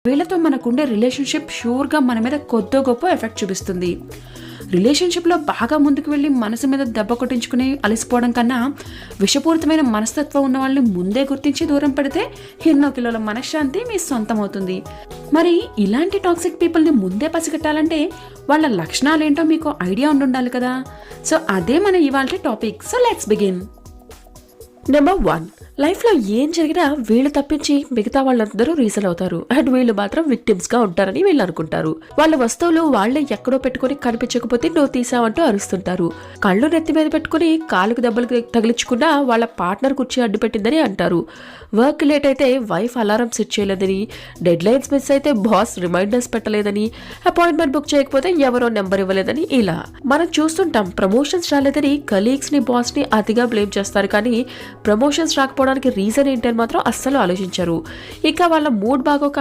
వీళ్ళతో మనకుండే రిలేషన్షిప్ షూర్గా మన మీద కొద్దో గొప్ప ఎఫెక్ట్ చూపిస్తుంది. రిలేషన్షిప్లో బాగా ముందుకు వెళ్ళి మనసు మీద దెబ్బ కొట్టించుకుని అలసిపోవడం కన్నా విషపూరితమైన మనస్తత్వం ఉన్న వాళ్ళని ముందే గుర్తించి దూరం పెడితే ఎన్నో కిలోల మనశ్శాంతి మీ సొంతం అవుతుంది. మరి ఇలాంటి టాక్సిక్ పీపుల్ని ముందే పసిగట్టాలంటే వాళ్ళ లక్షణాలు ఏంటో మీకు ఐడియా ఉండాలి కదా. సో అదే మన ఇవాళ topic. So let's begin. Number 1, లైఫ్లో ఏం జరిగినా వీళ్ళు తప్పించి మిగతా వాళ్ళందరూ రీజన్ అవుతారు అండ్ వీళ్ళు మాత్రం విక్టిమ్స్గా ఉంటారని వీళ్ళు అనుకుంటారు. వాళ్ళ వస్తువులు వాళ్లే ఎక్కడో పెట్టుకుని కనిపించకపోతే నువ్వు తీసావంటూ అరుస్తుంటారు. కళ్ళు నెత్తి మీద పెట్టుకుని కాలుకు దెబ్బలు తగిలించుకున్నా వాళ్ళ పార్ట్నర్ కుర్చీ అడ్డు పెట్టిందని అంటారు. వర్క్ లేట్ అయితే వైఫ్ అలారం సెట్ చేయలేదని, డెడ్ లైన్స్ మిస్ అయితే బాస్ రిమైండర్స్ పెట్టలేదని, అపాయింట్మెంట్ బుక్ చేయకపోతే ఎవరో నెంబర్ ఇవ్వలేదని. ఇలా మనం చూస్తుంటాం. ప్రమోషన్స్ రాలేదని కలీగ్స్ ని బాస్ ని అతిగా బ్లేమ్ చేస్తారు, కానీ ప్రమోషన్స్ రాకపోవడానికి రీజన్ ఏంటని మాత్రం అస్సలు ఆలోచించరు. ఇక వాళ్ళ మూడ్ బాగోక